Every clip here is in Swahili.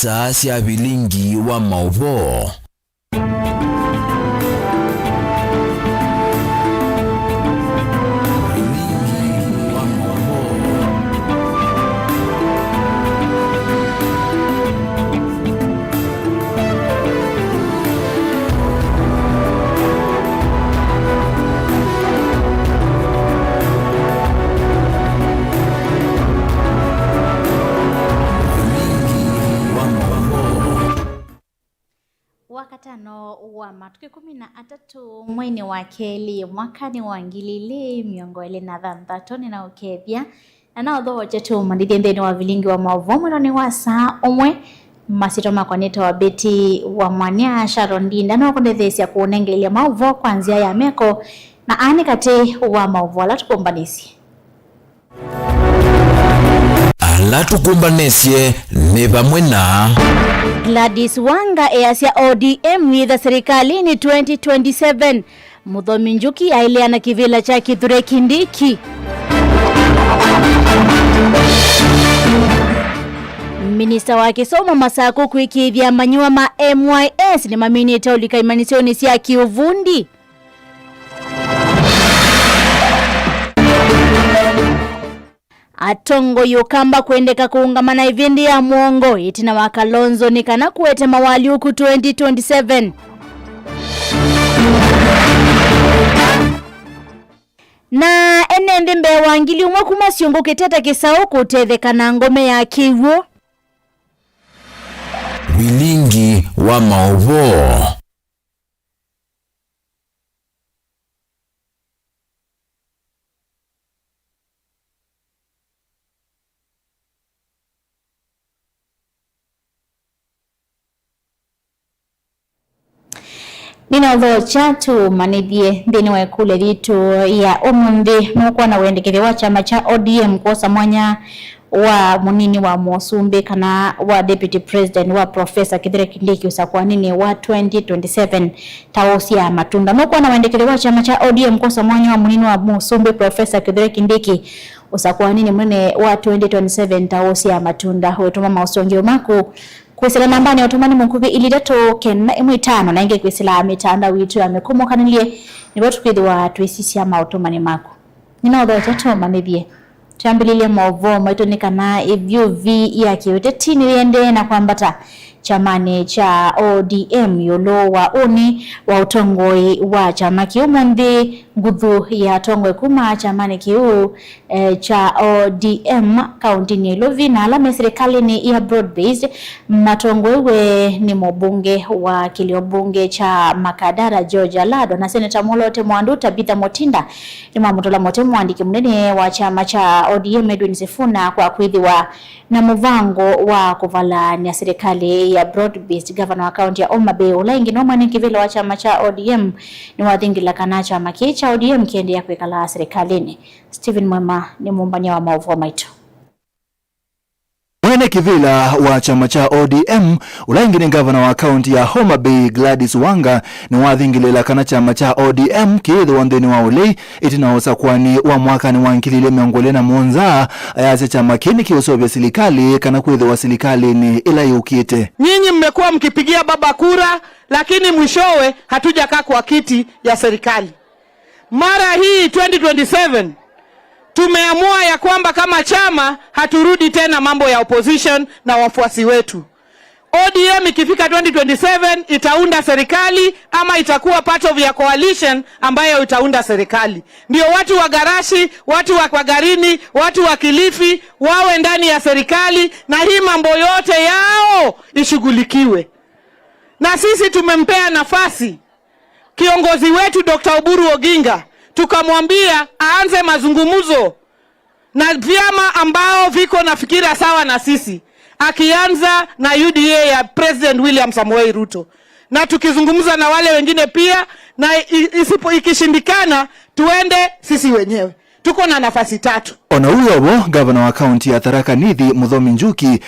saa cia bilingi wa mauvoo. Wakatano wa matuki 13 mwini wa keli mwakani wa ngilili miongo ele na thantatoni na ukethia na nao dho chetu manditheni wa vilingi wa mauvoo ni wa saa umwe masito makoneta wa beti wa mwania Sharon Dinda no kondethesia kuonengelia mauvoo kwanzia ya meko na ani kate wa mauvoo la tukumbanisi ala tukumbanesie ni pamwe na Gladys Wanga easia ODM witha serikalini 2027 Muthomi Njuki aileana kivila cha Kithure Kindiki. Minista wa kisomo Masaku kuikithia manyua ma MYS ni maminita ulikaimanisioni sia kiuvundi. Atongo yukamba kuendeka kuungamana ivindi ya muongo itina wa Kalonzo nikana kuwete mawali huku 2027. Na enende mbe wangili umwa kumasiungu kiteta kisao kutetheka na ngome ya Kiwo. Bilingi wa mauvoo. Nina udho chatu manithie dhini wa kule vitu ya umundi mokwa na wendekere wa chama cha ODM kosa mwanya wa munini wa Mosumbe kana wa deputy president wa Professor Kithure Kindiki usakwa nini wa 2027 taosi ya matunda mokwa na wendekere wa chama cha ODM kosa mwanya wa munini wa Mosumbe Professor Kithure Kindiki usakwa nini mwene wa 2027 taosi ya matunda wetuma mausongio maku kwisila nambani otomani munkubi ilidato kena imwitano na inge kwisila mitanda witu ya mekumo kanilie ni watu kwithiwa twisisi ama otomani mako nina udho chato manithie tuambililie mauvoo maitonikana ivyuvi ya kiuteti niende na kwambata chamani cha ODM yolo wa uni wa utongoi wa chama kiumundi nguthu ya tongwe kuma chamani kiu cha ODM kaunti ni Lovi na alame serikali ni ya broad-based matongwewe ni mbunge wa kiliobunge cha Makadara George Alado na Senator Molote Mwanduta Bitha Motinda ni mamutola mote mwandiki mnene wa chama cha ODM Edwin Sifuna kwa kuidhiwa na muvango wa kuvala ni serikali ya broad-based governor wa county ya Homa Bay ulaingi no mwana kivile wa chama cha ODM ni wathingila kana chama cha ODM kiende ya kwekala serikalini. Stephen Mwema ni mumbanya wa mauvoo maito. Mwene kivila wa chama cha ODM ulaingi ni governor wa county ya Homa Bay Gladys Wanga ni wathingilila kana chama cha ODM kiithu wandhini wa ulei itinaosa kwani wa mwaka ni wankilile miongole na monza ayase chama kini kiusovya silikali kana kuithu wa silikali ni ila yukite. Nyinyi mmekuwa mkipigia baba kura lakini mwishowe hatujakaa kwa kiti ya serikali. Mara hii 2027 tumeamua ya kwamba kama chama haturudi tena mambo ya opposition na wafuasi wetu. ODM ikifika 2027 itaunda serikali ama itakuwa part of ya coalition ambayo itaunda serikali. Ndio watu wa Garashi, watu wa Kwagarini, watu wa Kilifi wawe ndani ya serikali na hii mambo yote yao ishughulikiwe. Na sisi tumempea nafasi kiongozi wetu Dr. Oburu Oginga, tukamwambia aanze mazungumzo na vyama ambao viko na fikira sawa na sisi, akianza na UDA ya President William Samoei Ruto, na tukizungumza na wale wengine pia, na ikishindikana tuende sisi wenyewe. Tuko na nafasi 3. Ona huyo governor wa county ya Tharaka Nithi Muthomi Njuki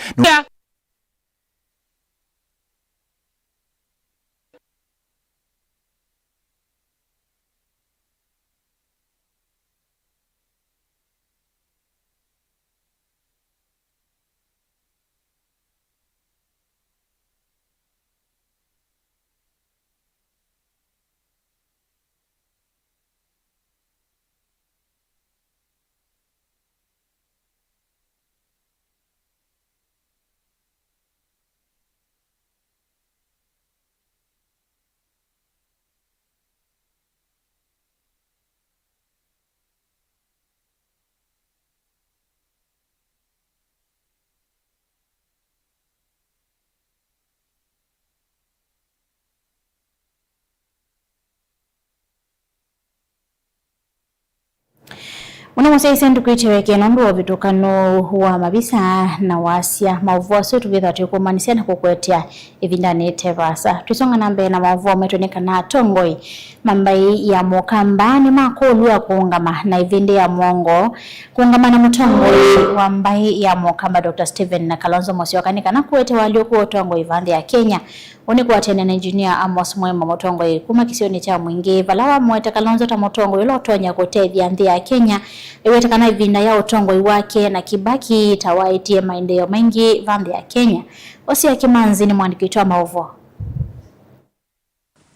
Unamusaisa ndukwiteweke nondo vitukano wa mabisa na wasia mauvua sotu vitha tukumanisia na kukwetia evindani tevasa. Tusonga nambe na mauvua metoneka na tongoi mambai ya mokamba ni makolu ya kuungama na evinde ya mwongo kuungama na mtongoi wa mbai ya mokamba Dr. Stephen na Kalonzo Musyoka na kuwete walioku otongoi vande ya Kenya. Oni kuwatene na engineer Amos Mwema Motongoi kuma kisioni cha mwingi valawa mwete Kalonzo ta Motongoi ilo tonya kutevya ndhi ya Kenya iwetekana ivinda ya utongoi wake na Kibaki tawaitie maendeleo mengi vande ya Kenya. Osia Kimanzi ni mwandiki wa maovo.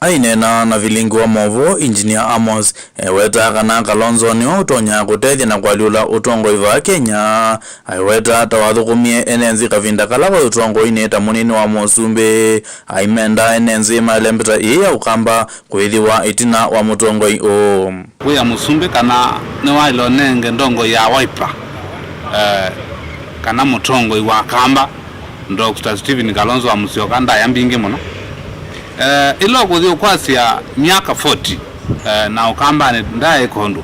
Ainena na vilingi wa maovo engineer Amos weta kana Kalonzo ni utonya kutethia na kwaliula utongoi wa Kenya aiweta tawathugumie enenzi kavinda kalava utongoi neta munini wa Musumbi aimenda enenzi malembeta iya ukamba kwithiwa itina wa mutongoi o kuya Musumbi kana ni wailo nenge ndongo ya Wiper kana mutongoi wa kamba Dr. Stephen Kalonzo wa Musyoka ndayambingi muno ilo kuthi ukwasia miaka 40 na ukamba ni ndaye kondo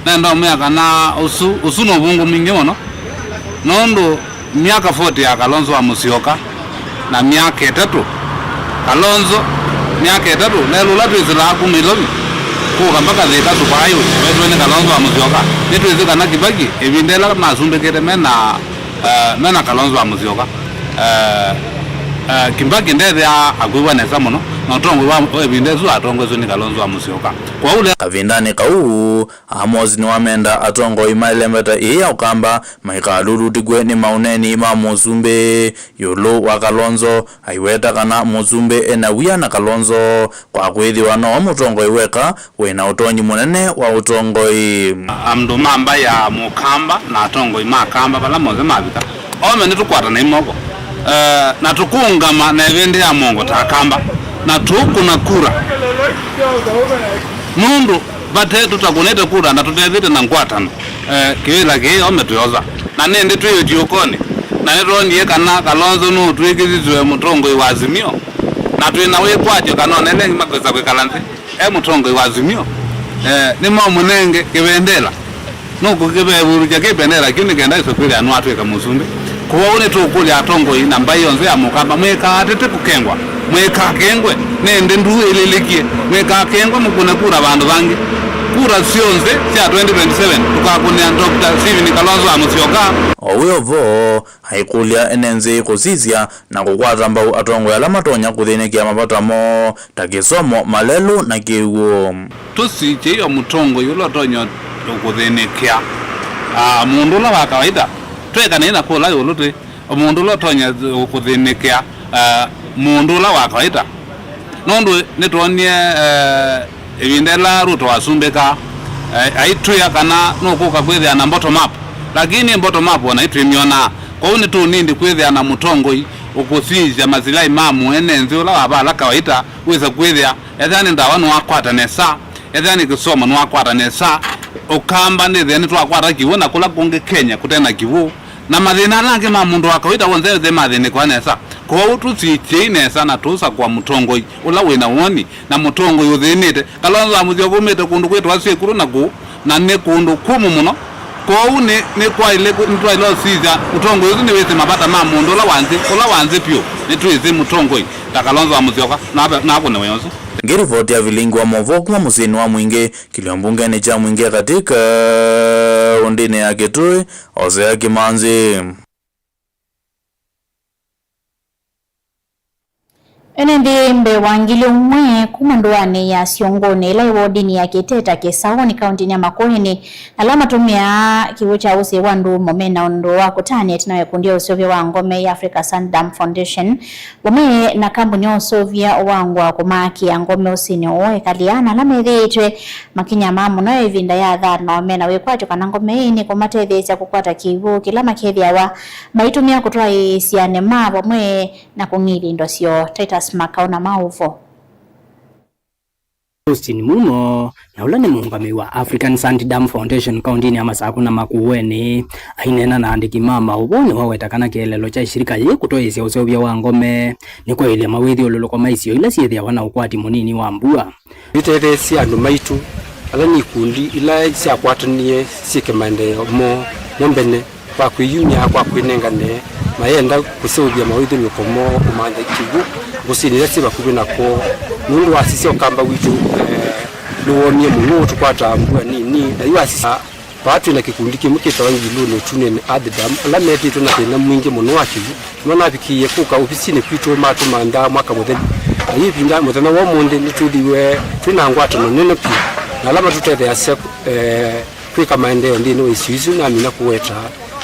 nendo miaka na usu no bungu mingi muno nondo miaka 40 ya Kalonzo wa Musyoka na miaka 3 Kalonzo miaka 3 lelo latu izila kumilomi kuka mpaka thika tupayo wetu ni Kalonzo wa Musyoka nitu izika na Kibaki evindela masumbekete mena Kalonzo wa Musyoka Kibaki ndethe agwiwa nesa muno na utongo wa ebindezu atongozo ni Kalonzo wa Musyoka kwa ule kavindani kau Amos ni wamenda atongo imalembeta iya ukamba maikalulu tigwe ni mauneni ma Musumbi yolo wa Kalonzo aiweta kana Musumbi enawia na Kalonzo kwa kwithiwa no mutongo iweka wena utonyi munene wa utongo amdu mamba ya mukamba na atongo imakamba bala moze mabika ome nitukwata na imoko na tukungama na evende ya mongo takamba na tukuna kura nundu bate tutakunete kura na tutethite na nkwatano kiwila kii ome tuyoza na nende tuyo tiokoni na netonye kana Kalonzo no twikizizwe mutongo wa Azimio na twina wikwajo kanone nengi makweza kwikalanzi mutongo wa Azimio ni mamunenge kibendela nuko kibeburuja kibendela kini kenda isokwili anu atweka Musumbi kuwaone tukuli atongo ina mbai yonze ya mukamba mweka atete kukengwa mweka kengwe nende ndu ililikie mweka kengwa mukune kura bandu bangi kura sionze sia 2027 tukakunia Dr. Stephen Kalonzo wa Musyoka owiyovo haikulia enenzi kusizia na kukwata mbau atongo ya lamatonya kuthinikia mapatamo takisomo malelu na kiuo tusiche iyo mutongo yulo tonyo kuthinikia mundu la wa kawaida tweka nina kula yuluti mundu lo tonya kuthinikia mundu la wa kawaida nondu nitonie evindela Ruto wasumbeka aituya kana nokuka kwithia na bottom up lakini bottom up wana itwimiona kwa uni tu nindi kwithia na mutongoi ukusizia mazilai mamu enenzi ula wabala kawaida weza kwithia ethani ndawanu wakwata nesa ethani kisoma nwakwata nesa ukamba nitheni twakwata kiwu na kula kungi Kenya kutena kiwu na mathina nange ma mundu akawaida wonze the mathina kwa nesa kwa utusiche nesa na tusa kwa mutongoi ula wina woni na mutongoi uthinite Kalonzo wa Musyoka umite kundu kwetu asikuru na ne kundu kumu muno kwa uni ni kwa ile ntwa ile siza mutongoi uzi ni wese mabata ma mundu ula wanze pio ni tuize mutongoi ta Kalonzo wa Musyoka na hapo ne wenzo ngirivoti ya vilingi wa maovo kuma musini wa mwingi kiliambungeni cha mwingi katika undini ya Kitui Osea Kimanzi. Enende mbe wangili umwe kumanduane ya siongone ila iwodini ya Kiteta Kisaoni kaunti ya Makueni alama tumia kiwu cha usi wandu momena undu wa kutani etinawe kundia usovya wa ngome ya Africa Sandam Foundation wame na kampuni ya usovya wangu wa kumaki ya ngome usini uwe kaliana alama itwe makinya mamu na evinda ya dhari na wamena wekwacho kana ngome ini kumate dhezi kukwata kiwu kilama kevya wa baitumia kutua isiane maa wame na kungili ndosio Titus Makaona mauvo Austin Mumo na ulane muungami wa African Sandam Foundation kaundini ya Masaku na Makueni ainena na andiki mama ubone wawetakana kielelo cha shirika ye kutoesya usovya wa ngome ni kwa ile mawethi ulolo kwa maisio ila siethia wana ukwati munini wa mbua itethesia andu maitu ala ni kundi ila sia kwatanie sike mande mo mombene kwa kuyunya kwa kwinengane mayenda kusubya mawithu lukomo kumanda kigu gusini siba kubina ko mundu asisi okamba witu luwomye muno tukwata mbwa nini na yuasisi watu na kikundi kimuke tawangilu no tunene adidam ala meti tuna mwingi muno akigu mwana bikiye kuka ofisini kwitu matu manda mwaka mutheni ayi binda muthana wo munde nitudiwe tunangwata no nene pi na lama tutete ase kwika maendeleo ndino isuizu na mina kuweta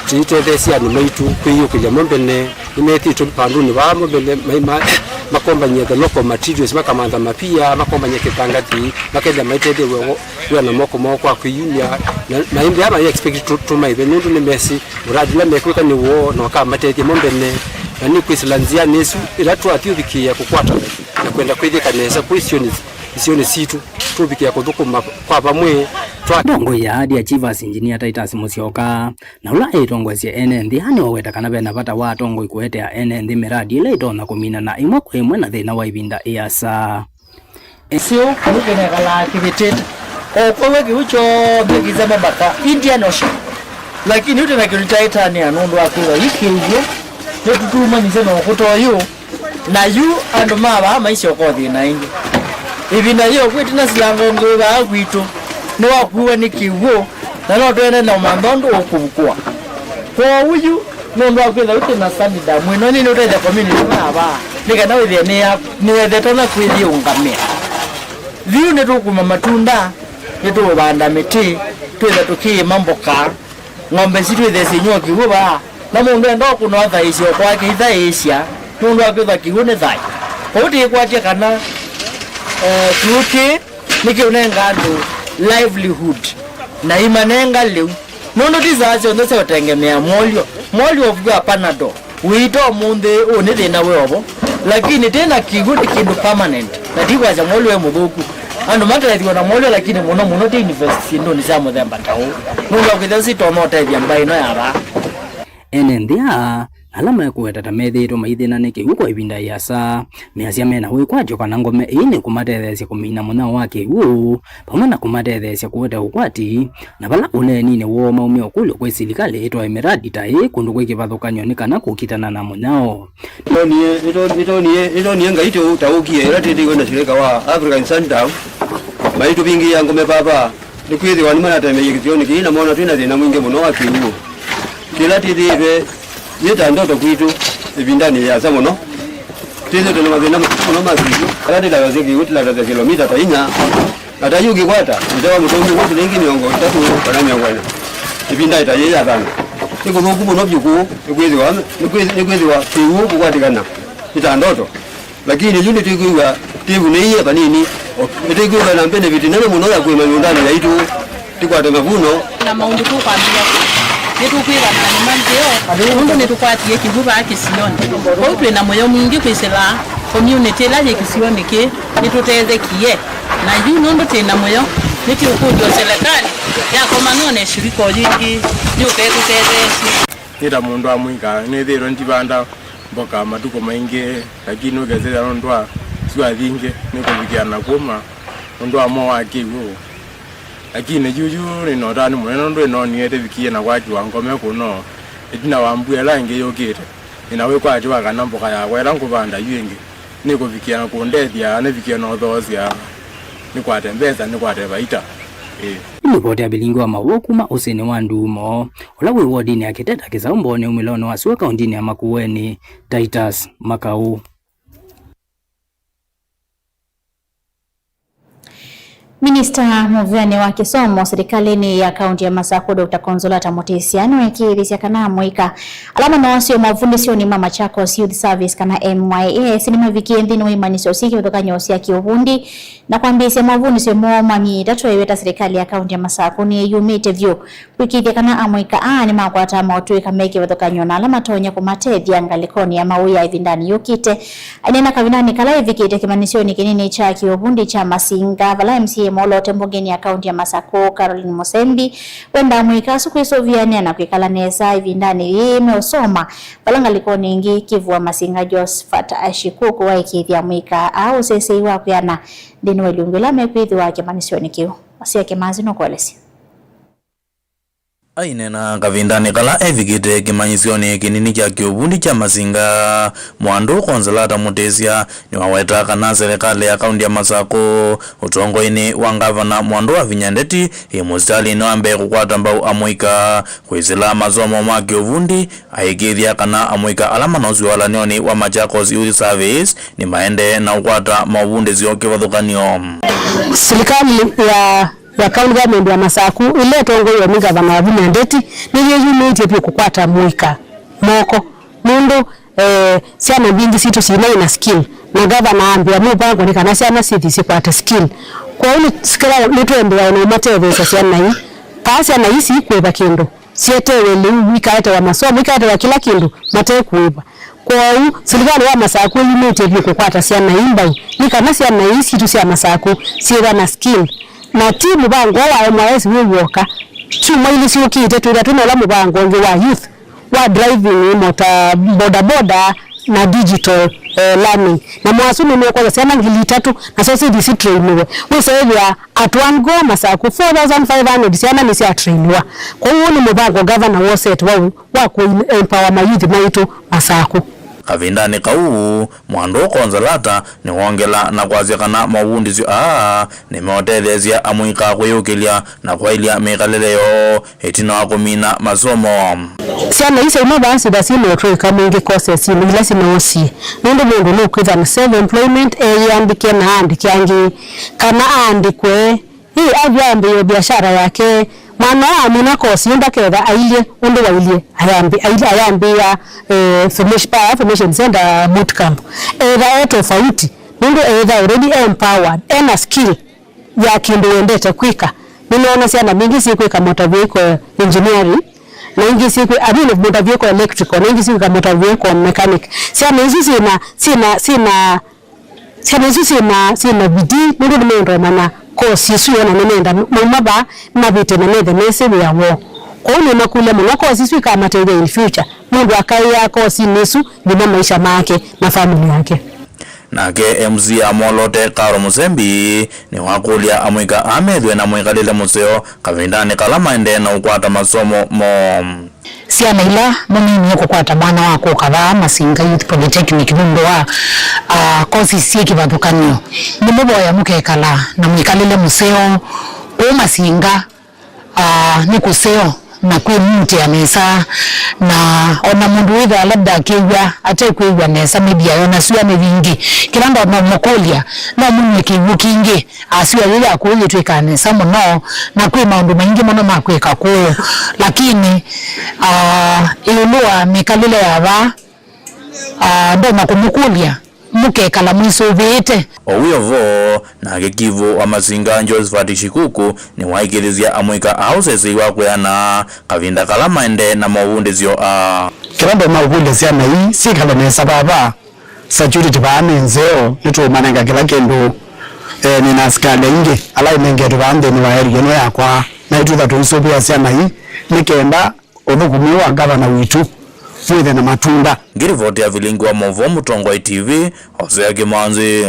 tutete sia ni maitu kwiyukija mombene imeti tupanduni ba mombene makomba nyega local materials makamanda mapia makomba nyeke tangati makenda maitede we na moko kwa kwiyunya na indi ama expect to my benundu ni mesi uradila mekweka ni wo no kama matete mombene na ni kwislanzia nesu ilatu athiubikia kukwata na kwenda kwithika nesa isione situ tubikia kuthukuma kwa pamwe ndongo ya hadi Achievers Engineer Titus Musyoka na ula etongwesie NND hani waweta kana bena bata wa tongo ikuetea NND miradi ile itona kumina na imwe kwa imwe na thina wa ibinda iasa sio kugene kala activity okwe kiucho begiza mabaka Indian Ocean lakini ute na kilitaita ni anondo akira ikivyo tutuma nisema okutoyo na yu ando maba maisha kwa thina ingi ibina yo kwetina silango ba kwitu no akuwa ni kiwo na no twene na mandondo okubukwa kwa uyu no ndo akwetha ute na sanida mwino ni no tete community baba nika na withia ni ethetana kwithia ungamia thiu ne tukuma matunda ne tubanda miti twetha tukie mamboka ng'ombe citu itheci nyo kiwo ba na mundu ndo kuno thaicio kwa kithaisia mundu akwetha kiwo ne thai uti kwatia kana tuke nikiunenga andu livelihood na imanenga leu nono tizacho ndo seotengemea molio of panado wito munde one thina weobo lakini tena kigudi kindu permanent na tigwa cha molio muthuku andu matethio na molio lakini muno ti invest ndo ni za muthemba tao nono kwithasi tono tethia mbaino yaba enendia alama ya kuwetata methito maithina niki ukwa ibinda yasa miasia mena wikwatyo kana ngome ine kumatethesia kumina muna wake huu pamana kumatethesia kuweta ukwati na bala unenine wo maumio kulo kwe silikali itwa emiradi tai kundu kwe kivathukanyo ni kana kukitana na munao ito nga ito taukie iratiti kwenda shirika wa African Sundown maitu bingi ya ngome baba nikwithi wani mana temeye kitioni kina mona twina thina mwingi muno wake huu kila tithive yeta ndoto kwitu ibindani ya samono tizo tuna mazina muno mazigu kala tila waziki utila za kilomita tainya atayuki kwata ndio mutongo wote lingi miongo 3 kana miongwana ibindai tayeya sana iko mungu muno byuku nikwezi wa kiwu kukatikana ita ndoto lakini yuni tikuwa tibu neiye banini tikuwa na mpende vitinane muno ya kuima ndani ya itu tikwata mavuno na maundu tu kwa nitukwira na nimanteo mundu nitukwatie kivuba akisioni kwa utwe na moyo mwingi kwisela community la kisioni ke nitutethekie na yu nondo tena moyo niti ukudio serikali ya komanone shiriko jingi nyuketutethesi ira mundu amwika nithiro ntibanda mboka matuko maingi lakini ugezera ndwa swa thinge nikubikiana kuma ndo amo wakiwo lakini juju no tani mweno ndo no niete bikie na kwaji wangome kuno itina wambue lange yokete inawe kwaji wakana mboka ya kwera nkubanda yenge nikubikiana kundethia ne bikie no thosia nikwatembeza nikwatebaita Ripoti ya bilingi wa mawokuma usini wa ndumo ulawe wodini ya kiteta kizaumbone umilono wa suwa kaundini ya Makueni Titus Makau. Minista Muvyane wa kisomo serikalini ya kaunti ya Masako Dr. Consolata Mutesiano yakirisia kana mwika alama na wasio mavundisio ni Mama Chakos Youth Service kana MYS ni mavikiendhi ni imaniso siki kutoka nyosi ya kiubundi na kwambisia mavundisio mwomani tatu iweta serikali ya kaunti ya Masako ni yumite vyo wikithia kana amwika ni makwata mautui kameke kutoka nyona alama tonya kumatethia angalikoni ya mauya ivindani yukite anena kavinani kala ivikite kimanisio ni kinini cha kiubundi cha Masinga vala MCA Molote mbogeni ya kaunti ya Masako Caroline Musembi wenda mwika sukuisoviania na kwikala nesa ivindani imeosoma balanga likoni ingi kivua Masinga Josephat Ashikuku wa ikithia mwika au sese iwa kuyana dini waliungula mekwithi wake manisio nikiu asiake mazino kwelesi ainena kavindani kala evikite kimanyisioni kinini kya kiubundi kya masinga mwandu konzelata mutesia ni waweta kana serikali ya kaunti ya Masako utongoini wa gavana mwandu wa Vinyandeti imusitali ino ambe kukwata mbau amuika kwizila masomo ma kiubundi aikithia kana amuika alama nozi wala nioni wa Machakos Youth Service ni maende na ukwata maubundi zio kivathukanio. Serikali ya county government ya Masako ile tongo ya gavana wa Vinyandeti ni unity pia kukwata muika moko mundu siana bingi situ sina ina skill na gavana ambia mubango ni kana siana sisi kwata skill kwa hiyo sikala nitwembea na mateve siana hii kasi ana hisi kweba kendo sietewe liu ikaeta wa masomo ikaeta wa kila kindu mate kuiba kwa hiyo serikali ya Masako unity pia kukwata siana imba ni kana siana hii situ siana Masako siwa na skill na timu bango wa MYS wiwoka chuma ili siukite tunatola mubango wa youth wa driving motor boda na digital learning na mwasuni mko sana ngili 3 na sasa DC trainwe we say at one go Masako 4500 sana ni sia trainwa kwa hiyo ni mubango governor wa set wa ku empower my youth maito Masako kavindani kau mwandu konzelata ni wongela na kwazikana mawundizi ni meotethezia amuika kuyukilia na kwailia mikaleleyo itina wakumina masomo siana isa imabansi da sino troika mwingi kose sino ila sino osi mundu nukwitha na self employment yandike na andike angi kana andikwe hii avyambe biashara yake mwana amuna kosi yunda kega ailie undu wailie ayambia formation center bootcamp era tofauti mundu either already empowered and a skill ya kindu endete kwika ninaona sana mingi si kwika motor vehicle engineering na ingi si kwa abile motor vehicle electrical na ingi si kwa motor vehicle mechanic sana hizi sina bidii mundu nimendo mana kosi suyo na nenda mumaba mabite na nende nese yawo kwa hiyo nakule mwana kosi suyo kama tende in future mundu akaya kosi nesu bina maisha make na familia yake nake MC Amolote Karo Musembi ni wakulia amwika amedwe na mwikalile museo kavindani kalama ende na ukwata masomo mo siana ila mumini kukwata mwana wako kava Masinga Youth Polytechnic mundu wa kosi sieki bathukanio ni muboya mukekala na mwikalile museo o Masinga ni kuseo na kwi mti ya mesa na ona mundu witha labda kiwa ate kwiwa nesa media yona suya mevingi kilanda na mokolia na munye kiwu kingi asiwa yule akuye twikane samo no na kwi maundu maingi mono makweka ko lakini ilua mikalile yava ndo makumukulia mukekala mwiso vete owiyovo na kikivu wa Masinga Josephat Shikuku ni waikilizia amwika ahusesi wakuyana kavinda kalama ende na mawundizio kilando mawundizia na hii si kalonesa baba security baanenzeo nito mananga kila kendo nina askari inge ala imengeto bande ni waeri yeno yakwa na itu that also be asia na hii nikenda obukumiwa gavana witu fuithe na matunda ngirivoti ya vilingi wa Movo Mutongo TV Hosea Kimanzi.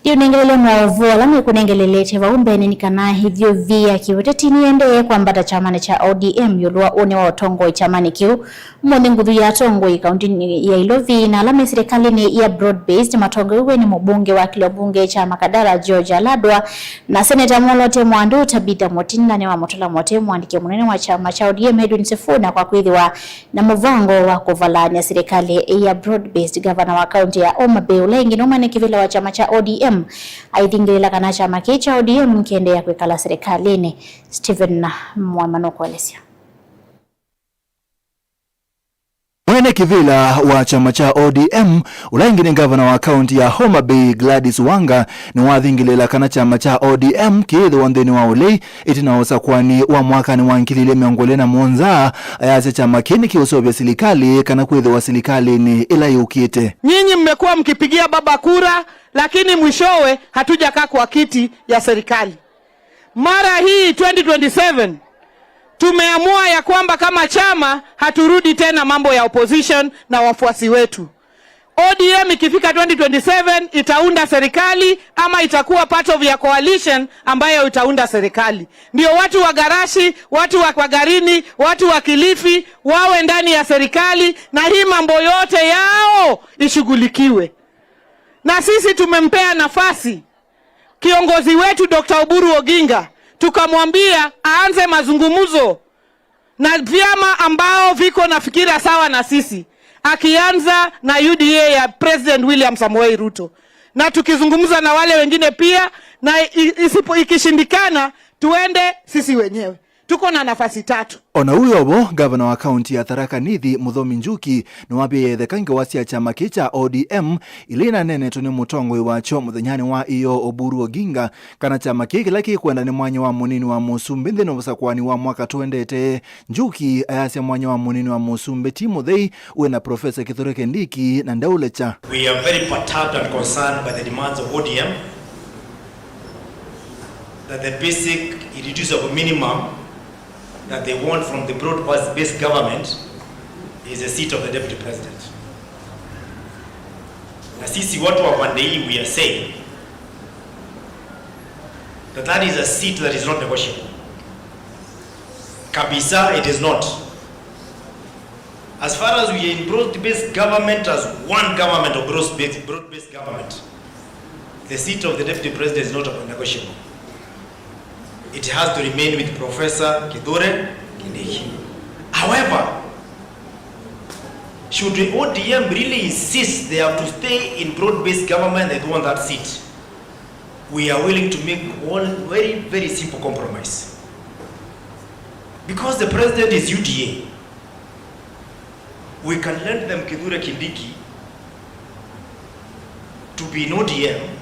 Dio nengelele mwavuola mwekunengelele tewa umbeni nikana hivyo via kiweteti niende kwa mbata chamane cha ODM yulua une wa otongo chamane kiu mwone ngudhu ya tongo kaunti ya Ilovi na alame serikali ni ya broad-based matongo uwe ni mbunge wa kilo bunge cha Makadara George Aladwa na seneta Molote Mwandu Tabitha Motini na newa Motola Mote mwandike munene wa chama cha ODM Edwin Sifuna kwa kuidhiwa na mvango wa kuvalani ya serikali ya broad-based governor wa kaunti ya Homa Bay ulengi numane kivila wa chama cha ODM aidhingilila kana chama kicha ODM nkiende ya kwekala serikalini. Stephen Mwamanoko Alessia Mwene kivila wa chama cha ODM ulaingine gavana wa kaunti ya Homa Bay Gladys Wanga ni wathingilela kana chama cha ODM kithiwa nthini wa ulei itinaosa kwani wa mwaka ni wankilile miongole na mwonza ayase chama kini kiusovya serikali kana kwithiwa serikali ni ila yukite. Nyinyi mmekuwa mkipigia baba kura, lakini mwishowe hatujakaa kwa kiti ya serikali. Mara hii 2027 tumeamua ya kwamba kama chama haturudi tena mambo ya opposition na wafuasi wetu. ODM ikifika 2027 itaunda serikali ama itakuwa part of ya coalition ambayo itaunda serikali. Ndio watu wa Garashi, watu wa Kwagarini, watu wa Kilifi wawe ndani ya serikali na hii mambo yote yao ishughulikiwe. Na sisi tumempea nafasi kiongozi wetu Dr. Oburu Oginga, tukamwambia aanze mazungumzo na vyama ambao viko na fikira sawa na sisi, akianza na UDA ya President William Samoei Ruto, na tukizungumza na wale wengine pia, na ikishindikana tuende sisi wenyewe. Tuko na nafasi 3. Ona uyobo gavana wa kaunti ya Tharaka Nithi Muthomi Njuki ni wapia yethekange wasia chama kicha ODM ilina nene tuni mutongwe wacho muthenyani wa iyo Oburu Oginga kana chama kiki laki kwenda ni mwanya wa munini wa Musumbi nthini usakwani wa mwaka tuendete. Njuki ayasia mwanya wa munini wa Musumbi Timothei uena Professor Kithure Kindiki na Ndaulecha. We are very perturbed and concerned by the demands of ODM that the basic irreducible minimum that they want from the broad-based government is a seat of the deputy president. Na sisi watu wa pande hii we are saying that is a seat that is not negotiable. Kabisa, it is not. As far as we are in broad-based government as one government or broad-based government, the seat of the deputy president is not negotiable. It has to remain with Professor Kithure Kindiki. However, should the ODM really insist they have to stay in broad-based government, they don't want that seat, we are willing to make one very, very simple compromise. Because the president is UDA, we can lend them Kithure Kindiki to be in ODM,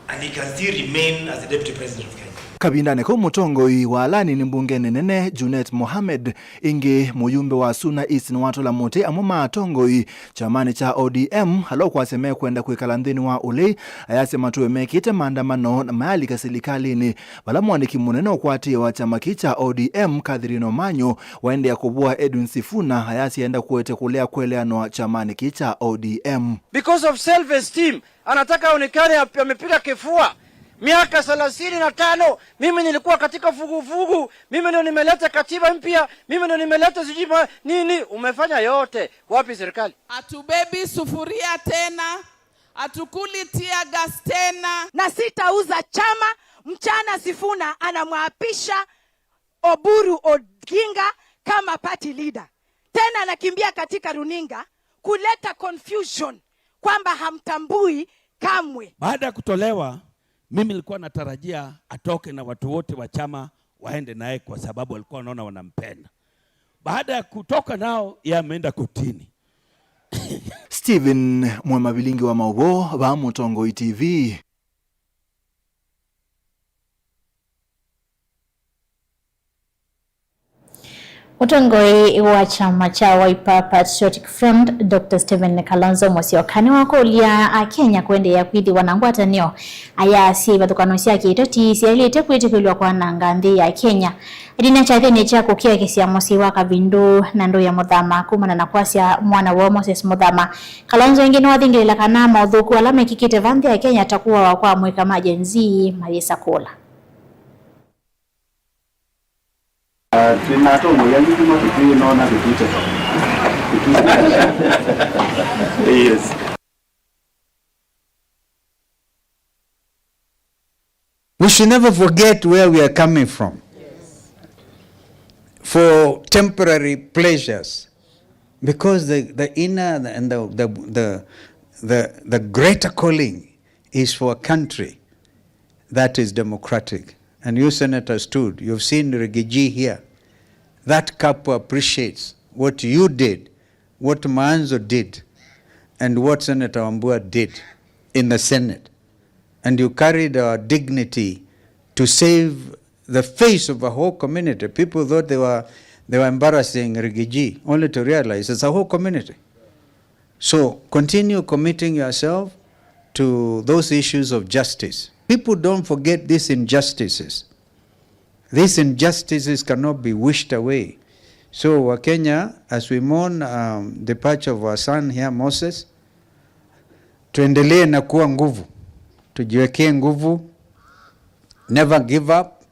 and he can still remain as the deputy president of Kenya. Kabindane ko mutongoi wa alani ni mbunge nene Junet Mohamed ingi muyumbe wa Suna East ni watu la mote amuma atongoi chamani cha ODM halo kwa seme kwenda kuikala ndini wa ulei ayase matuwe mekite maandamano na mayali kasilikali ni wala mwaniki munene kwati wa chama kicha ODM Kadhirino Manyo waende ya kubua Edwin Sifuna ayase enda kuwete kulea kweleano chamani kicha ODM. Because of self-esteem anataka aonekane amepiga kifua. Miaka 35 mimi nilikuwa katika vuguvugu, mimi ndio nimeleta katiba mpya, mimi ndio nimeleta sijima nini. Umefanya yote, wapi serikali? Atubebi sufuria tena, atukuli tia gas tena, na sitauza chama. Mchana Sifuna anamwapisha Oburu Oginga kama party leader, tena anakimbia katika runinga kuleta confusion kwamba hamtambui kamwe. Baada ya kutolewa, mimi nilikuwa natarajia atoke na watu wote wa chama waende naye kwa sababu walikuwa wanaona wanampenda. Baada ya kutoka nao, yeye ameenda kotini. Steven Mwemabilingi wa Maubo wa Mutongoi TV. Mutongoi wa chama cha Wiper Patriotic Front Dr. Stephen Kalonzo Musyoka wako ulia Kenya kwende ya kwidi wanangwatanio ayasi bathukano cia kitoti cialite kwitikilwa kwa nanganthi ya Kenya idina cha thini cha kukia kisia musi wa Kavindu na ndo ya Muthama kumana na kwasia mwana wa Moses Muthama. Kalonzo ingine wathingirila kana mauthuku alame kikite vanthi ya Kenya takuwa wa kwa mweka majenzi Marisa Kola. Yes. We should never forget where we are coming from. Yes. For temporary pleasures, because the inner and the greater calling is for a country that is democratic. And you senators stood, you've seen Rigiji here. That couple appreciates what you did, what Maanzo did, and what Senator Wambua did in the Senate. And you carried our dignity to save the face of a whole community. People thought they were embarrassing Rigiji, only to realize it's a whole community. So continue committing yourself to those issues of justice. People don't forget these injustices. These injustices cannot be wished away. So Wakenya, as we mourn departure of our son here, Moses, tuendelee na kuwa nguvu. Tujiwekee nguvu. Never give up.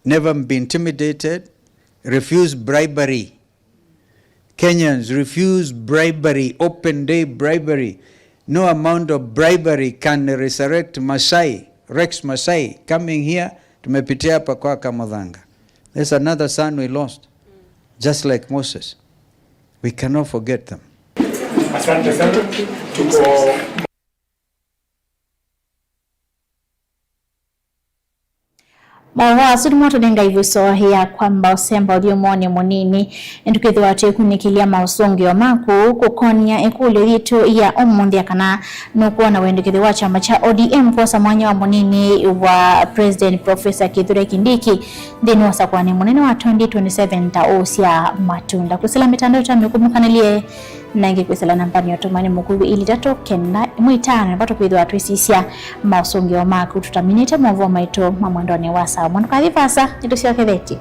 Never be intimidated. Refuse bribery. Kenyans, refuse bribery, open day bribery. No amount of bribery can resurrect Masai, Rex Masai, coming here, tumepitia hapa kwa Kamadhanga. There's another son we lost, just like Moses. We cannot forget them. Asante sana. Tuko Mawasuri moto denga ivuso ya kwamba usemba uliomoni munini entukithi wate kunikilia mausongi wa maku kukonia ekule litu ya omundi kana nukuona wendukithi wa chama cha ODM kwa samwanya wa munini wa President Professor Kithure Kindiki dini wasakwani munini wa 2027 taosia matunda kusila mitandao tamikumukanelie nangi kwisela nampani yotomani mukuru ili tatokena muitana bato kwithu atwisisia mausongi wa maku tutaminite mwovo maito mamwandone wasa mwana kwa vipasa nitusio keveti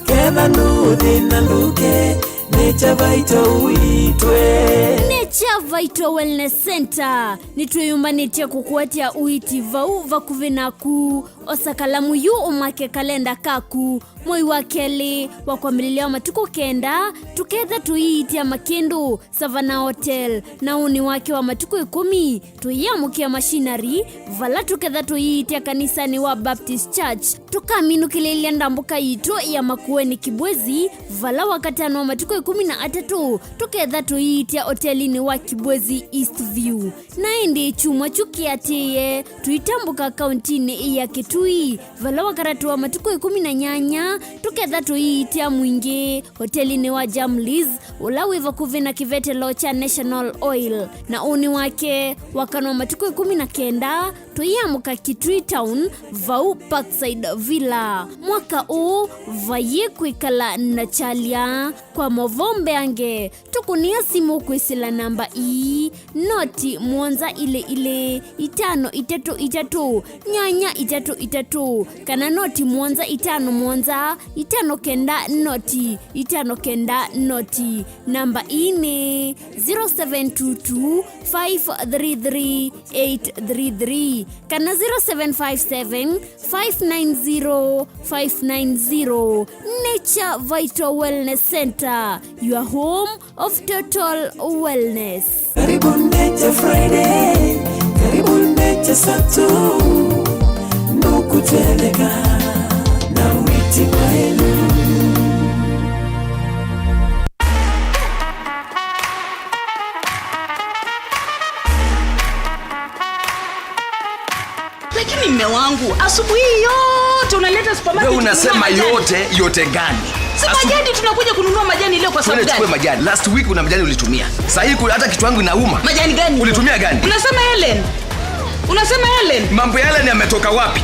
Kena nuthi na luke Nature Vital uitwe Nature Vital Wellness Center nitweyumbanite kukuatia uiti vau vakuvinaku osakalamu yu umake kalenda kaku moi wakeli wakwamililia matuko kenda tuketha tuiitia makindu Savannah Hotel na uni wake wa matuko 10 tuyamukia machinery vala tuketha tuiitia kanisani wa Baptist Church tukaminu kilelia ndambuka ito ya Makueni Kibwezi vala wakatano wa matuko 13 tuketha tuiitia hotelini wa Kibwezi East View na indi chumwa chukiatie tuitambuka kauntini ya Kitui vala wakaratu wa matuko 18 tuketha tuiitia mwingi hotelini wa Jamliz ulawiva kuvina kivete locha National Oil na uni wake wakano matuko 19 tuyamuka Kitui Town vau Parkside Villa mwaka huu vaye kuikala na chalia kwa movombe ange tukunia simu kuisila namba noti mwanza ile 533 nyanya 333 kana noti mwanza 5 mwanza 5 kenda noti 5 kenda noti namba ni 0722 533 833 kana 0757 590 590 Nature Vital Wellness Center, your home of total wellness. Karibu Nature Friday, karibu Nature Sato, nukuteleka na witi kwenu. Lakini mme wangu, asubuhi yote unaleta supermarket. Wewe unasema yote gani? Si majani tunakuja kununua majani leo kwa sababu gani? Chukue majani. Last week una majani ulitumia. Sasa hii hata kitu wangu inauma. Majani gani? Ulitumia gani? Unasema Helen. Mambo ya Helen yametoka wapi?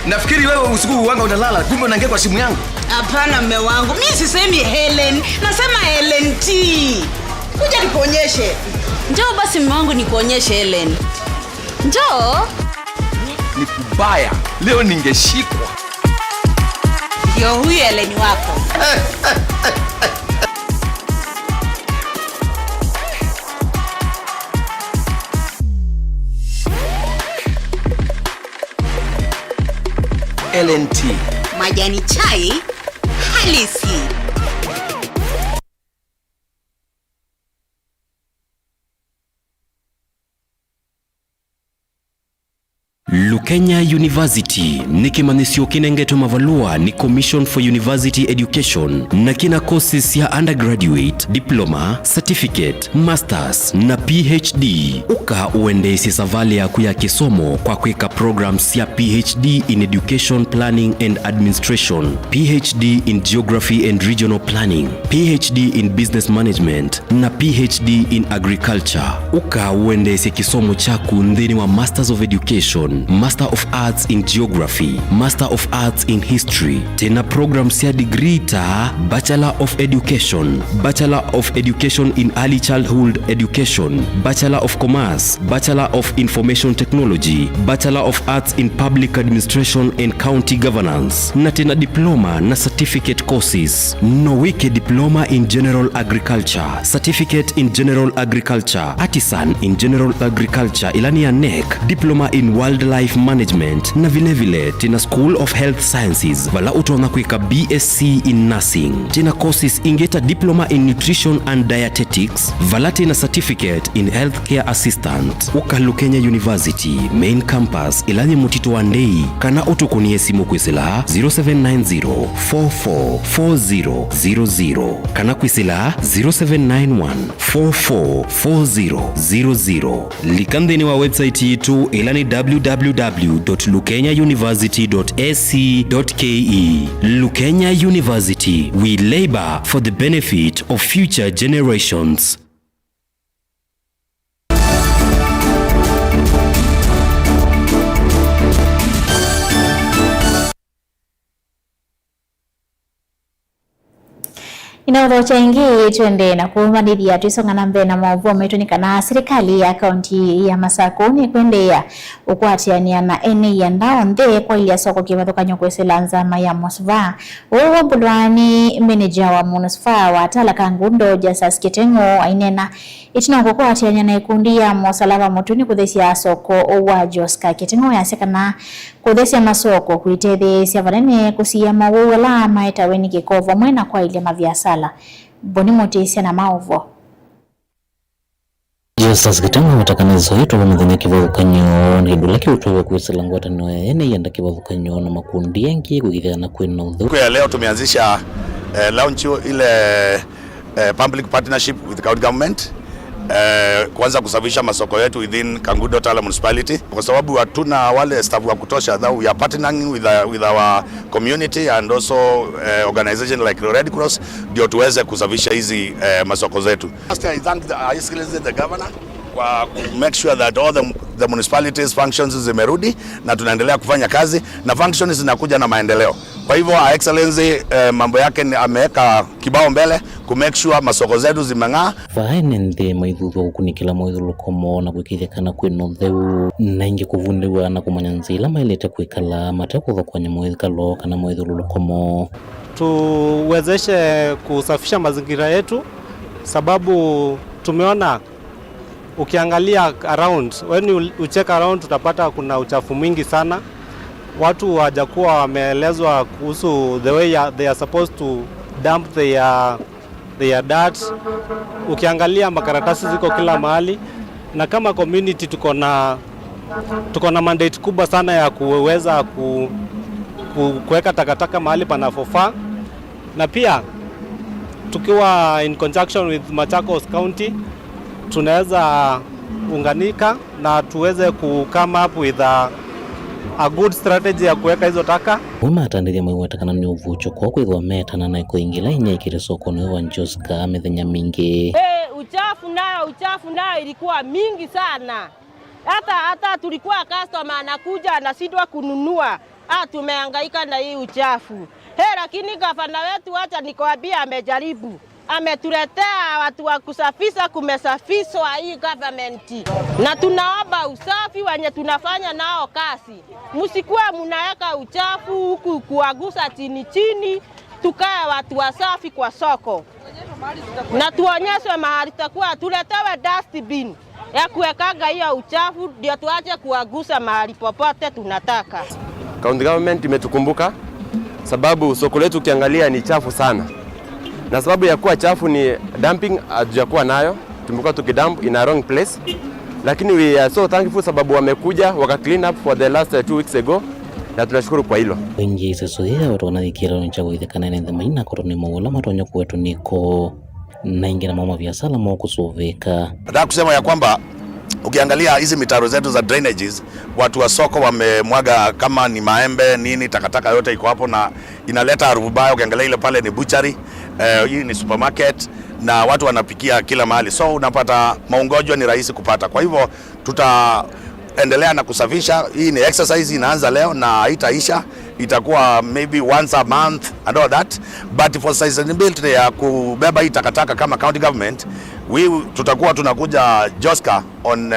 Nafikiri wewe usiku wanga unalala, kumbe unaingia kwa simu yangu. Hapana mme wangu, mimi sisemi Helen, nasema Helen T. Kuja nikuonyeshe. Njoo basi mme wangu nikuonyeshe Helen. Njoo. Ni kubaya. Leo ningeshikwa. Ndio huyu Helen wako. LNT. Majani chai halisi. Lukenya University ni kimanisio kinengeto mavalua ni Commission for University Education na kina courses ya undergraduate, diploma, certificate, masters na PhD. Uka uendesi savali ya kuya kisomo kwa kweka programs ya PhD in Education Planning and Administration, PhD in Geography and Regional Planning, PhD in Business Management na PhD in Agriculture. Uka uendesi kisomo chaku ndini wa Masters of Education, Master of Arts in Geography, Master of Arts in History. Tena programs ya degree ta Bachelor of Education, Bachelor of Education in Early Childhood Education, Bachelor of Commerce, Bachelor of Information Technology, Bachelor of Arts in Public Administration and County Governance. Na tena diploma na certificate courses. Nowike diploma in General Agriculture, Certificate in General Agriculture, Artisan in General Agriculture ilani ya NEC, diploma in Wildlife Management na vile tena School of Health Sciences vala utona kuika BSc in Nursing. Tena courses ingeta diploma in Nutrition and Dietetics vala tena certificate in Healthcare Assistant. Uka Lukenya University main campus ilani mutito wandei kana utukunie simu kwisila 0790 444000 kana kwisila 0791 444000. Likandeni wa website yetu ilani www.lukenyauniversity.ac.ke. Lukenya University, we labor for the benefit of future generations. Inaudhocha ingi tuende na kumadidi tuisonga na mbele na maovu metunika na serikali ya kaunti ya Masakuni kuendea ukwatiania na ene ya ndaonde kwa ili ya soko kivathukanyo kwesela nzama ya Mosva. Uwa mbulwani manager wa Mosva wa Talaka Ngundo Jasas Kitengo ainena itina kukwatiania na ikundi ya Mosalava Motuni kuthesia soko wa Joska Kitengo ya sekana kuthesia masoko kuitethesia vanene kusia mawuwela maeta weni kikovo mwena kwa ili maviasala. Boni motesi na maovo. Justus Kitengo watakanizo yetu wamudhini kivavukanyo nidula kiutuwe kuwisila ngwata noe ene yenda kivavukanyo na makundi yengi kukithana kwena udhu. Kwa leo tumeanzisha launch ile public partnership with the county government. Kwanza kusafisha masoko yetu within Kangundo Tala municipality kwa sababu hatuna wale staff wa kutosha. We are partnering with our community and also organization like the Red Cross ndio tuweze kusafisha hizi masoko zetu. First I thank the governor kwa make sure that all the municipalities functions zimerudi na tunaendelea kufanya kazi na functions zinakuja na maendeleo. Kwa hivyo excellency mambo yake ameweka kibao mbele ku make sure masoko zetu zimeng'aa. Faine ndi maithuthu kunikila moithulu komo na kwikithekana kwino theu na ingi kuvundewa na kumanyanzila mailete kwikala matakutho kwa nyamoithikalo kana moithulu komo. Tuwezeshe kusafisha mazingira yetu sababu tumeona ukiangalia around, when you check around tutapata kuna uchafu mwingi sana. Watu hawajakuwa wameelezwa kuhusu the way they are supposed to dump their dirt. Ukiangalia makaratasi ziko kila mahali na kama community tuko na mandate kubwa sana ya kuweza kuweka takataka mahali panapofaa, na pia tukiwa in conjunction with Machakos County tunaweza unganika na tuweze ku come up with a good strategy ya kuweka hizo taka. Wema atandiria mwe watakana ni uvucho kwa kwithwa metana na kuingila inya ikire soko ni wa Joska methenya mingi. Uchafu nayo ilikuwa mingi sana. Hata tulikuwa customer anakuja anashindwa kununua. Tumehangaika na hii uchafu. Lakini gavana wetu acha nikwambia amejaribu. Ametuletea watu wa kusafisha, kumesafishwa hii government. Na tunaomba usafi wenye tunafanya nao kazi. Msikuwe mnaweka uchafu huku kuagusa chini, tukae watu wasafi kwa soko. Na tuonyeshwe mahali takuwa tuletewe dustbin ya kuwekaga hiyo uchafu ndio tuache kuagusa mahali popote tunataka. County government imetukumbuka sababu soko letu ukiangalia ni chafu sana. Na sababu ya kuwa chafu ni dumping hatujakuwa nayo. Tumekuwa tukidump in a wrong place. lakini we are so thankful sababu wamekuja waka clean up for the last 2 weeks ago, na tunashukuru kwa hilo. Wengi sasa watu wanadhikira nchago ithekana nende maina koroni mawala matonyo kwetu niko na ingina mama vya salama kusoveka. Nataka kusema ya kwamba ukiangalia hizi mitaro zetu za drainages, watu wa soko wamemwaga kama ni maembe nini, takataka yote iko hapo na inaleta harufu mbaya. Ukiangalia ile pale ni butchery, hii ni supermarket na watu wanapikia kila mahali, so unapata magonjwa ni rahisi kupata. Kwa hivyo tutaendelea na kusafisha. Hii ni exercise inaanza leo na haitaisha, itakuwa maybe once a month and all that, but for sustainability ya kubeba hii takataka kama county government, tutakuwa tunakuja Joska on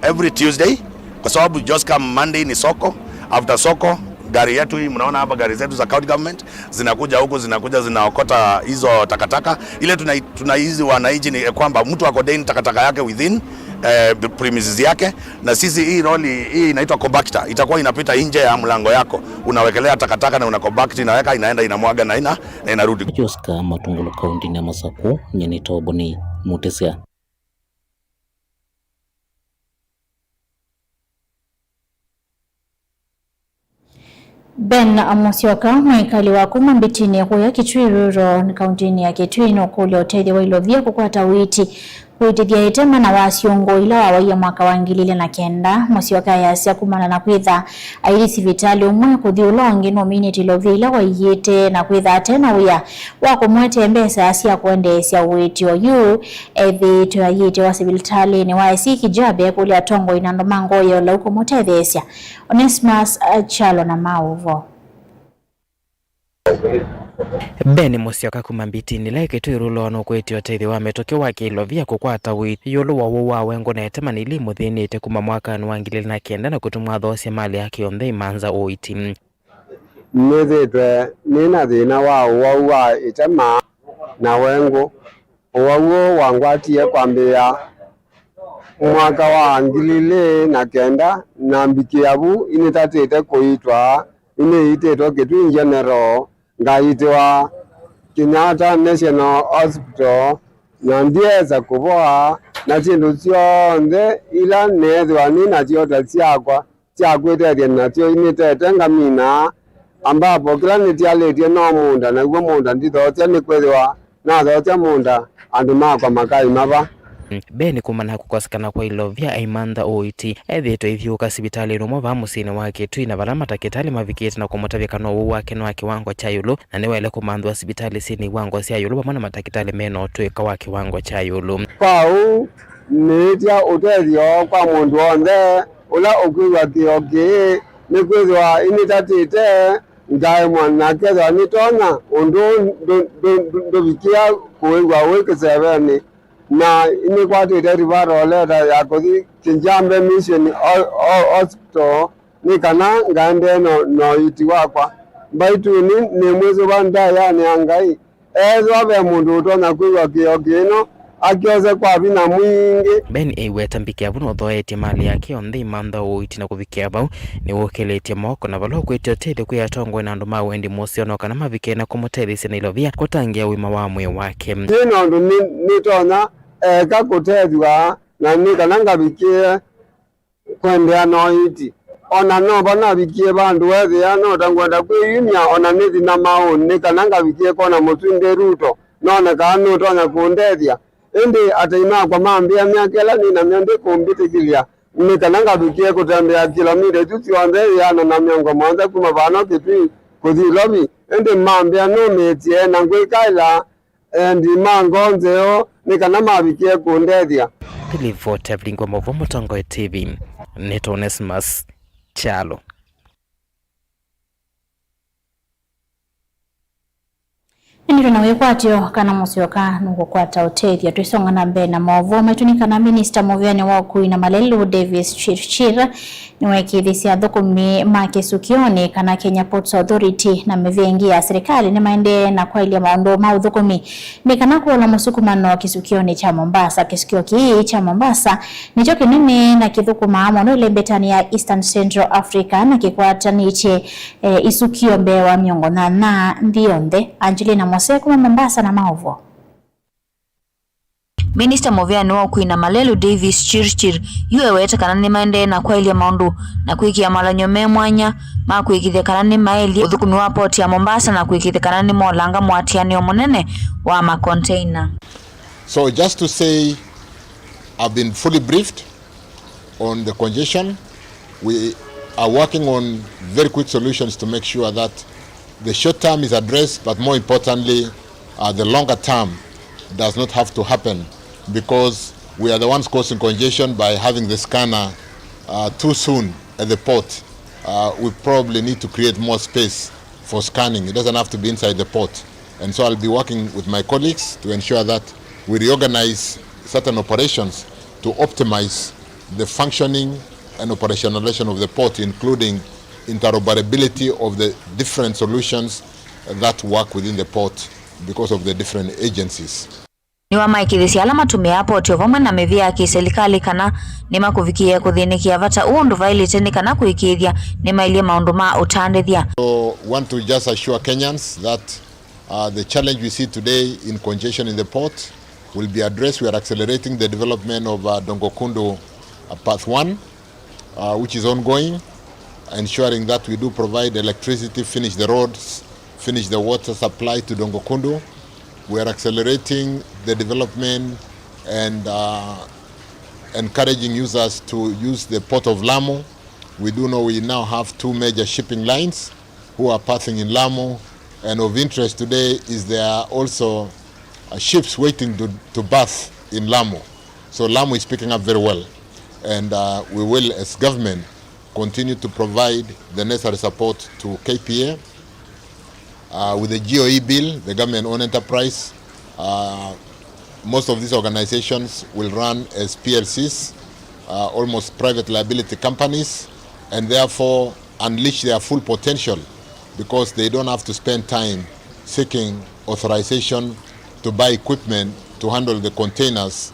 every Tuesday, kwa sababu Joska Monday ni soko. After soko gari yetu hii, mnaona hapa gari zetu za county government zinakuja huko, zinaokota hizo takataka. Ile tunaizi wananchi ni kwamba mtu akodeni takataka yake within premises yake, na sisi hii roli hii inaitwa compactor, itakuwa inapita nje ya mlango yako, unawekelea takataka na una compact, inaweka inaenda inamwaga na inarudi. Joska Matungulu County na Masako nyeni Toboni Mutesia. Ben Amosioka mwikali wa kuma mbitini huya Kitui Rural ni kauntini ya Kitui no kule hoteli wa ilovia kukwata witi kuitithia itema na wasiongo ila wawaiya mwaka wa 2009 Mosioka yasia kumana na kwitha airi sivitali umwe kuthi ulongi nominati ilovia ila waiyite na kwitha tena uya wako mwete mbesa asia kuendesya witi oyu ethi tuyayite wa sivitali ni waisi kijabe kule atongo inandomango yola uko motethesya Onesmus Chalo na Mauvo. Ben Mosioka kuma mbitini like tuirulo no kweti otethi wa metoke wa kilovia kukwata witi yolo wa wengo na etema nili muthinite kuma mwaka wa 2009 na kutumwa thosya mali yake yonthe imanza oiti nithitwe nina thina wa itema na wengo wawo wangwatie kwambia mwaka wa 2009 na mbikiabu initatite kuitwa iniititwo Kitui General ngaitwa Kenyatta National Hospital na ndieza kuvoa na chindu cionthe ila nethwa nina ciota ciakwa ciakwitethia nacio initete ngamina ambapo kila nitialetie no munda naguo munda ndithotia ni kwithwa na thotia munda andu makwa makai mava. Ben kumana kukosekana kwa ilovia aimantha oiti ethitwe ithiuka sibitali rumo va musini wa Kitui na vala matakitali mavikite na kumutavikana uwu wake no kiwango cha yulu na niwele kumanthwa sibitali sini wango cia yulu vamwe na matakitali meno twika wa kiwango cha yulu kwau nitia utethio kwa mundu onthe ula ukwigwa kioki ni kwithwa initatite ngai mwana kethwa nitona undu nduvikia kuigwa wikiseveni na inikwatite rivaro leta ya kuthi Kinjambe Mission Hospital ni kana ngande no iti wakwa mbaitu ni mwezo banda yani angai ezo be mundu utona kwigwa kino akiose kwa vina mwingi. Ben eweta mbikia vuno thoetie mali yake yonthe imantha oiti na kuvikia bau ni wokeletie moko na valo kwete otethi kwi atongwe na andu mawendi muciono kana mavikena kumutethisia na ilovia kutangia wima wa mwe wake tino ndu nitona kakutethwa na nikana ngavikie kwendea no iti ona no bana vikie bandu ethia no tangwenda kwiyumia ona nithi na mauni nikana ngavikie kona Mutunde Ruto none kana no tonya kundethia indi ataima kwa mambia miakela ni na mionde kumbitikilia nikana ngavikie kutembea kilomita tucionthe yana na miongo monza kuma vano Kitui kuthi lobi indi mambia no metie na ngwikaila endi mangonzeo nikana mavikie kundethia. Ripoti Blingo Movo Mutongo TV Neto Onesmus Chalo. Ndiro nawe kwatio kana Mosioka nuko kwata utethia twisonga na mbere na Movo metunika na Minister Moviani wa Ukui na Malelu Davis Chirchir niwekithisia thukumi make sukioni kana Kenya Ports Authority na mevengia serikali ni maende na kwailia maondo maudhukumi ni kana kuola musukumano kisukioni cha Mombasa. Kisukio kii cha Mombasa nicho kinene na kithukuma amono ile betani ya Eastern Central Africa na kikwata niche isukio mbewa miongo na ndionde Angelina Moseku wa Mombasa na Maovo. Minister Movia no kuina Malelu Davis Chirchir yue weta kanani maende na kwa ilia maundu na kuikia malanyome mwanya ma kuikithia kanani maeli uthukumi wa port ya Mombasa na kuikithia kanani molanga mwatiani omonene wa makonteina. So just to say, I've been fully briefed on the congestion. We are working on very quick solutions to make sure that the short term is addressed, but more importantly, the longer term does not have to happen, because we are the ones causing congestion by having the scanner too soon at the port. We probably need to create more space for scanning. It doesn't have to be inside the port. And so I'll be working with my colleagues to ensure that we reorganize certain operations to optimize the functioning and operationalization of the port, including interoperability of the different solutions that work within the port because of the different agencies. Niwa maikithisi alama tumia port yovamwe na mevia kiselikali kana nima kuvikia kuthinikia vata uundu vaili teni kana kuikithia nima ilia maundu ma utandithia. So want to just assure Kenyans that the challenge we see today in congestion in the port will be addressed. We are accelerating the development of Dongo Kundu Path 1, which is ongoing, ensuring that we do provide electricity, finish the roads, finish the water supply to Dongo Kundu. We are accelerating the development and encouraging users to use the port of Lamu. We do know we now have 2 major shipping lines who are passing in Lamu, and of interest today is there are also ships waiting to berth in Lamu. So Lamu is picking up very well, and we will, as government, continue to provide the necessary support to KPA. With the GOE bill, the government-owned enterprise, most of these organizations will run as PLCs, almost private liability companies, and therefore unleash their full potential, because they don't have to spend time seeking authorization to buy equipment to handle the containers,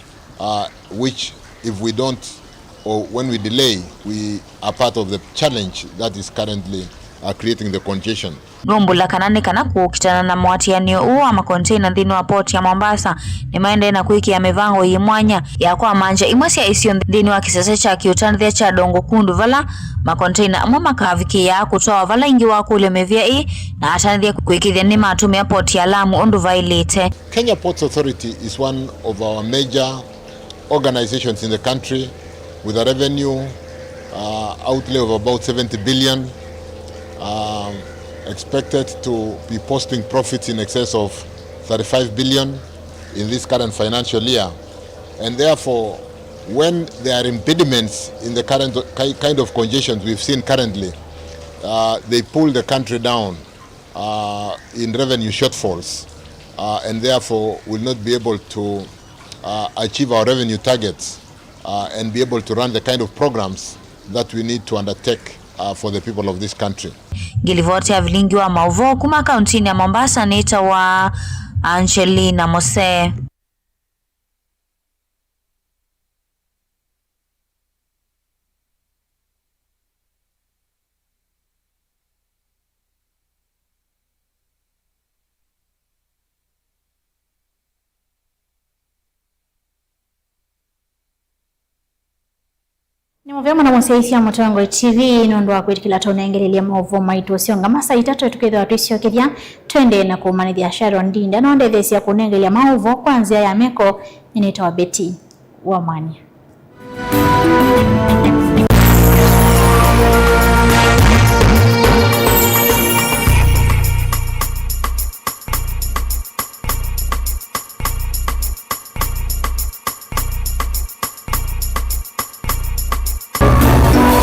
which if we don't, or when we delay, we are part of the challenge that is currently creating the congestion. Numbula kanani kana kukitana na mwatianio uwa makonteina dhini wa port ya Mombasa ni maende na kuiki ya mevango imwanya ya kwa manja imwasi ya isio dhini wa kisasecha kiutandhia cha Dongo Kundu vala makonteina mwama kaviki ya kutoa vala ingi wako ule mevia na atandhia kuiki dhini matumi ya port ya Lamu ondu vailite. Kenya Ports Authority is one of our major organizations in the country with a revenue outlay of about 70 billion. Expected to be posting profits in excess of 35 billion in this current financial year. And therefore, when there are impediments in the current kind of congestions we've seen currently, they pull the country down in revenue shortfalls, and therefore will not be able to achieve our revenue targets and be able to run the kind of programs that we need to undertake for the people of this country. Gilivote ya vilingi wa Mauvo kuma kauntini ya Mombasa nita wa Angelina Mose. Vyama na mwasiaisi ya Motongo TV nondwa kwetikila tonengelelia maovo maitu sionga masa itatu tukidha watu isio kithia twende na kumanithia Sharon Ndinda na ondethesi ya kunengelia maovo kwanzia ya meko ninaitwa Betty Wamania.